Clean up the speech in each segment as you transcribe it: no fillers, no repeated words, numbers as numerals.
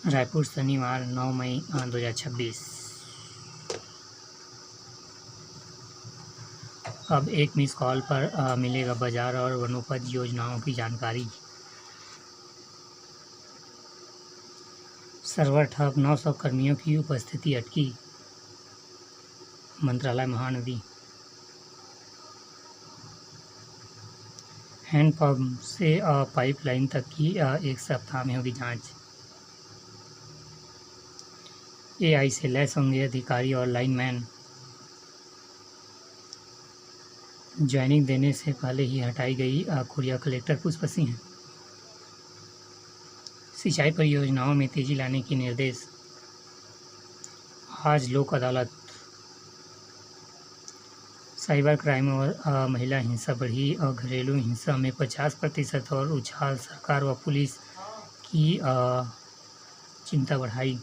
रायपुर शनिवार 9 मई 2026। अब एक मिस कॉल पर मिलेगा बाजार और वनोपज योजनाओं की जानकारी। सर्वर ठप, 900 कर्मियों की उपस्थिति अटकी। मंत्रालय महानदी। हैंडपंप से पाइपलाइन तक की 1 सप्ताह में होगी जांच। एआई से लैस होंगे अधिकारी और लाइनमैन। ज्वाइनिंग देने से पहले ही हटाई गई खुरिया कलेक्टर पुष्प सिंह। सिंचाई परियोजनाओं में तेजी लाने के निर्देश। आज लोक अदालत। साइबर क्राइम और महिला हिंसा बढ़ी और घरेलू हिंसा में 50% और उछाल। सरकार व पुलिस की चिंता बढ़ाई।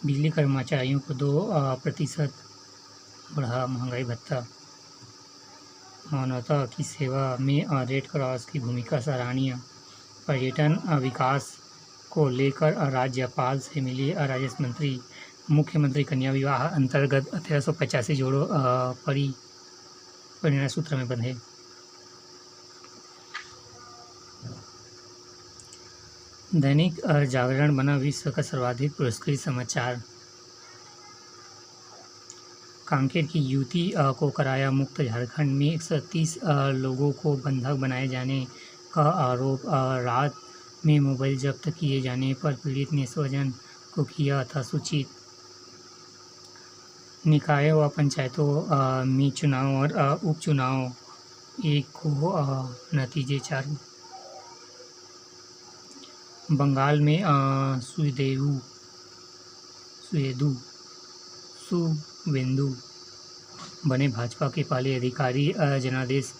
बिजली कर्मचारियों को 2% बढ़ा महंगाई भत्ता। मानवता की सेवा में रेड क्रॉस की भूमिका सराहनीय। पर्यटन विकास को लेकर राज्यपाल से मिली राजस्व मंत्री। मुख्यमंत्री कन्या विवाह अंतर्गत 1385 जोड़ों परिणय सूत्र में बंधे। दैनिक जागरण बना विश्व का सर्वाधिक पुरस्कृत समाचार। कांकेर की युवती को कराया मुक्त। झारखंड में 130 लोगों को बंधक बनाए जाने का आरोप। रात में मोबाइल जब्त किए जाने पर पीड़ित ने स्वजन को किया था सूचित। निकाय व पंचायतों में चुनाव और उपचुनाव एक को नतीजे चालू। बंगाल में सुवेंदु बने भाजपा के पहले अधिकारी। जनादेश।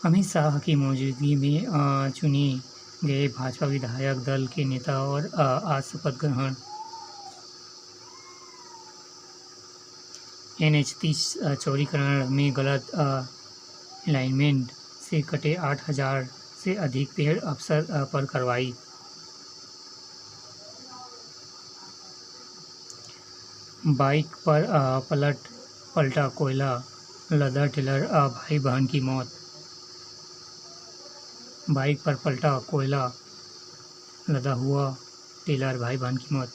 अमित शाह की मौजूदगी में चुने गए भाजपा विधायक दल के नेता और आज शपथ ग्रहण। NH-30 चौड़ीकरण में गलत अलाइनमेंट से कटे 8000 से अधिक पेड़। अफसर पर कार्रवाई। बाइक पर पलटा कोयला लदा टेलर। भाई बहन की मौत। बाइक पर पलटा कोयला लदा हुआ टेलर, भाई बहन की मौत।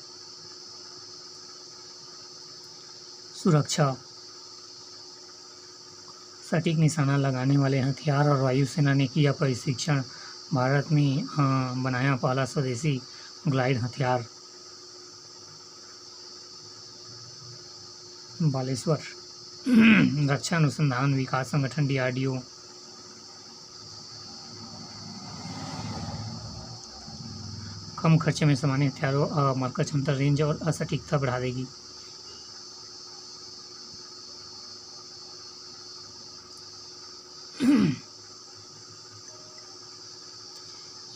सुरक्षा। सटीक निशाना लगाने वाले हथियार और वायुसेना ने किया प्रशिक्षण। भारत में बनाया पहला स्वदेशी ग्लाइड हथियार। बालेश्वर। रक्षा अनुसंधान विकास संगठन DRDO कम खर्चे में सामान्य हथियारों मारकर क्षमता, रेंज और सटीकता बढ़ा देगी।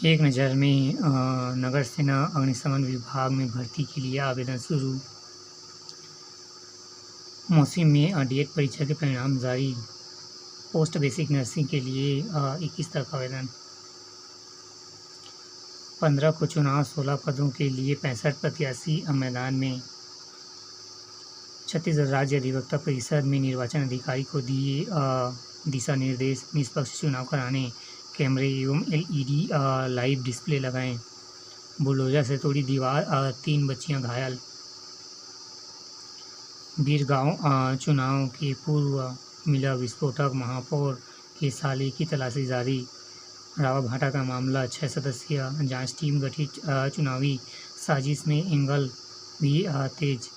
एक नज़र में नगर सेना अग्निशमन विभाग में भर्ती के लिए आवेदन शुरू। मौसम में डीएड परीक्षा के परिणाम जारी। पोस्ट बेसिक नर्सिंग के लिए 21 तक आवेदन। 15 को चुनाव, 16 पदों के लिए 65 प्रत्याशी मैदान में। छत्तीसगढ़ राज्य अधिवक्ता परिषद में निर्वाचन अधिकारी को दिए दिशा निर्देश। निष्पक्ष चुनाव कराने कैमरे एवं LED लाइव डिस्प्ले लगाएं। बुलडोजर से तोड़ी दीवार, 3 बच्चियां घायल। बीरगांव चुनाव के पूर्व मिला विस्फोटक। महापौर के साले की तलाशी जारी। रावा भाटा का मामला, 6 सदस्यीय जांच टीम गठित। चुनावी साजिश में एंगल भी तेज।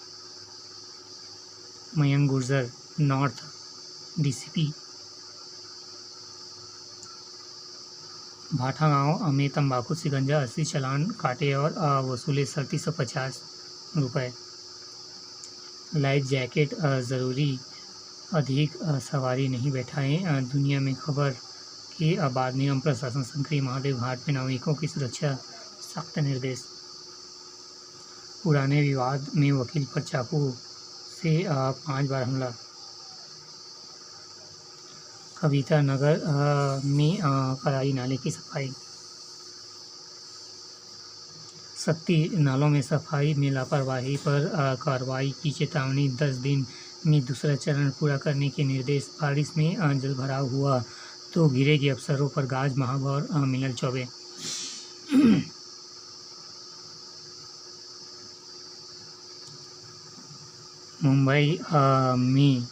Mayank Gurjar north DCP। भाटा गांव में तंबाकू शिकंजा, 80 चालान काटे और वसूले 3750 रुपये। लाइफ जैकेट ज़रूरी, अधिक सवारी नहीं बैठाएं। दुनिया में खबर के बाद निगम प्रशासन सक्रिय। महादेव घाट में नाविकों की सुरक्षा, सख्त निर्देश। पुराने विवाद में वकील पर चाकू से 5 बार हमला। कविता नगर में कराई नाले की सफाई। शक्ति नालों में सफाई में लापरवाही पर कार्रवाई की चेतावनी, 10 दिन में दूसरा चरण पूरा करने के निर्देश। बारिश में जलभराव हुआ तो गिरेगी अफसरों पर गाज, महापौर मिनल चौबे। मुंबई में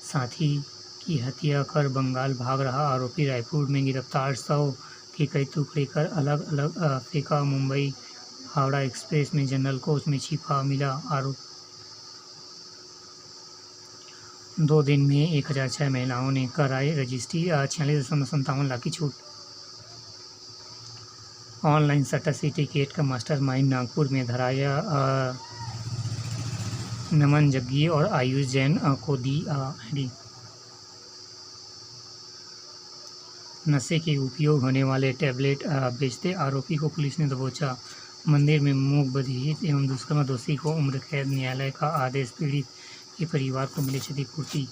साथी की हत्या कर बंगाल भाग रहा आरोपी रायपुर में गिरफ्तार, 100 के कई टुकड़े कर अलग अलग फेंका। मुंबई हावड़ा एक्सप्रेस में जनरल कोच में छिपा मिला आरोप। 2 दिन में 1006 महिलाओं ने कराई रजिस्ट्री, 46.57 लाख की छूट। ऑनलाइन सट्टा सिंडिकेट का मास्टरमाइंड नागपुर में धराया, नमन जग्गी और आयुष जैन को दी आईडी। नशे के उपयोग होने वाले टैबलेट बेचते आरोपी को पुलिस ने दबोचा। मंदिर में मूक बधिर एवं दुष्कर्म दोषी को उम्र कैद, न्यायालय का आदेश, पीड़ित के परिवार को मिले क्षतिपूर्ति।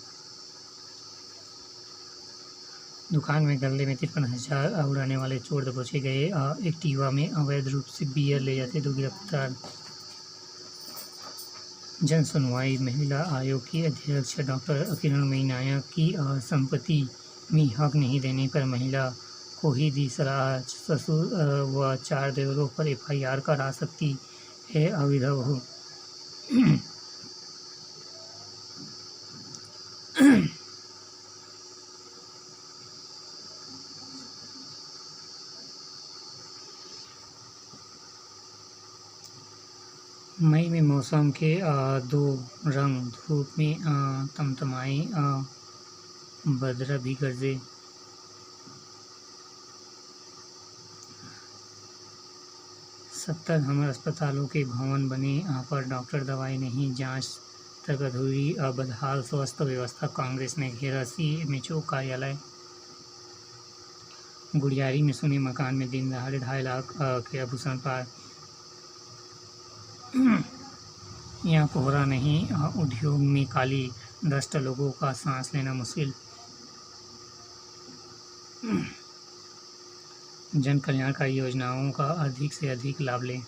दुकान में गले में 53,000 उड़ाने वाले चोर दबोचे गए। एक्टिवा में अवैध रूप से बियर ले जाते 2 गिरफ्तार। जन सुनवाई, महिला आयोग की अध्यक्ष डॉक्टर किरणमयी नायक की संपत्ति में हक नहीं देने पर महिला को ही दी सलाह, ससुर व 4 देवरों पर FIR करा सकती है अविधा बहू। मई में मौसम के 2 रंग, धूप में तमतमाए, बदरा भी गरजे। सत्तर हमर अस्पतालों के भवन बने पर डॉक्टर दवाई नहीं, जांच तक अधूरी, बदहाल स्वास्थ्य व्यवस्था, कांग्रेस ने घेरा CMHO कार्यालय। गुड़ियारी में सुने मकान में दिन दहाड़े 2.5 लाख के आभूषण पार। यहाँ कोहरा नहीं, उद्योग में काली डस्ट, लोगों का सांस लेना मुश्किल। जन कल्याणकारी योजनाओं का अधिक से अधिक लाभ लें।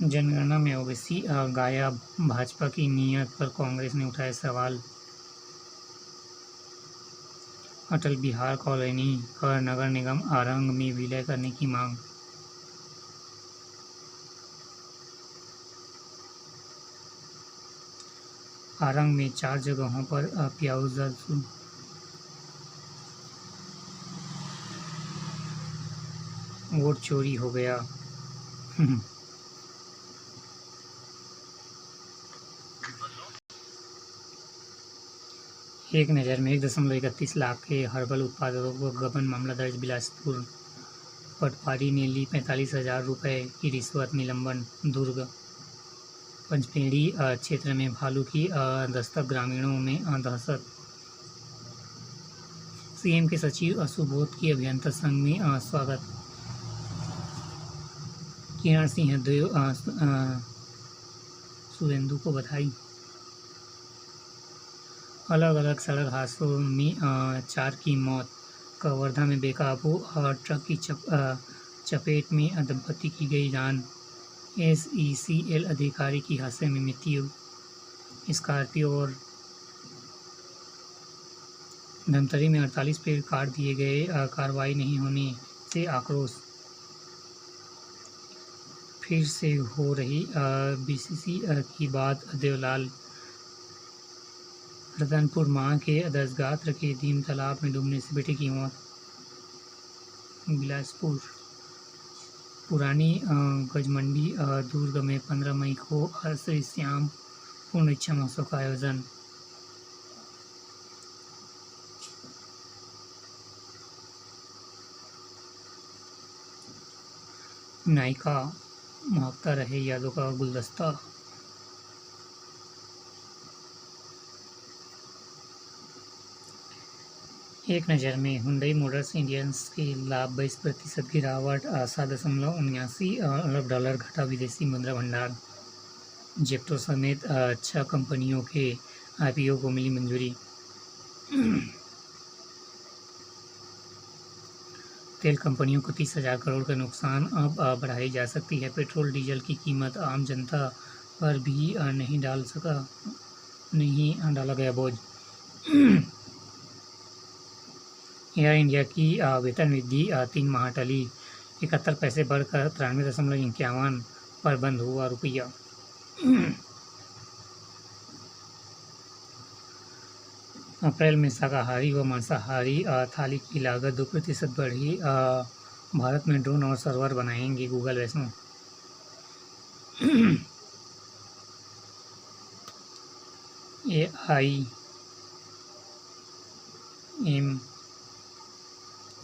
जनगणना में ओबीसी गायब, भाजपा की नीयत पर कांग्रेस ने उठाए सवाल। अटल बिहार कॉलोनी पर नगर निगम आरंग में विलय करने की मांग। आरंग में 4 जगहों पर प्याऊ जल शुरू। वोट चोरी हो गया। एक नज़र में 1.31 लाख के हर्बल उत्पादों को गबन मामला दर्ज बिलासपुर। पटवारी ने ली 45,000 रुपये की रिश्वत, निलंबन। दुर्ग पंचपेड़ी क्षेत्र में भालू की दस्तक, ग्रामीणों में दहशत। सीएम के सचिव सुबोध की अभियंता संघ में स्वागत। किरण सिंह देव सुरेंदु को बधाई। अलग अलग सड़क हादसों में 4 की मौत। कवर्धा में बेकाबू ट्रक की चपेट में दंपति की गई जान। SECL अधिकारी की हादसे में मृत्यु। स्कॉर्पियो और धमतरी में 48 पेड़ काट दिए गए, कार्रवाई नहीं होने से आक्रोश। फिर से हो रही BCC की बात, देवलाल। रतनपुर मां के दसगात्र के दिन तालाब में डूबने से बेटे की मौत। बिलासपुर पुरानी गजमंडी दुर्ग में 15 मई को श्री श्याम पूर्ण इच्छा महोत्सव का आयोजन। नायिका महकता रहे यादों का गुलदस्ता। एक नज़र में हुंडई मोटर्स इंडियंस के लाभ 22% गिरावट, 7.79 अरब डॉलर घटा विदेशी मुद्रा भंडार। जेक्टो समेत 6 कंपनियों के IPO को मिली मंजूरी। तेल कंपनियों को 30,000 करोड़ का नुकसान अब बढ़ाई जा सकती है। पेट्रोल डीजल की कीमत आम जनता पर भी नहीं डाला गया बोझ। एयर इंडिया की वेतन वृद्धि 3 माह टली, 71 पैसे बढ़कर 93.51 पर बंद हुआ रुपया। अप्रैल में शाकाहारी व मांसाहारी थाली की लागत 2% बढ़ी। भारत में ड्रोन और सर्वर बनाएंगे गूगल वैष्णो।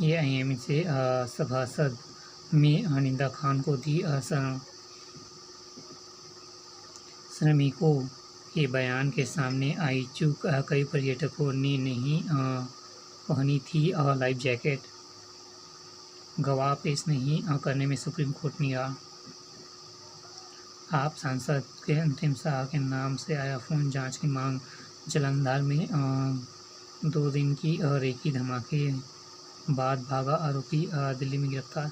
AIM से सभासद में निंदा खान को दी। श्रमिकों के बयान के सामने आई चूक, कई पर्यटकों ने नहीं पहनी थी लाइफ जैकेट। गवाह पेश नहीं करने में सुप्रीम कोर्ट निगाह। आप सांसद के अंतिम शाह के नाम से आया फोन, जांच की मांग। जालंधर में 2 दिन की रेकी धमाके बाद भागा आरोपी दिल्ली में गिरफ्तार।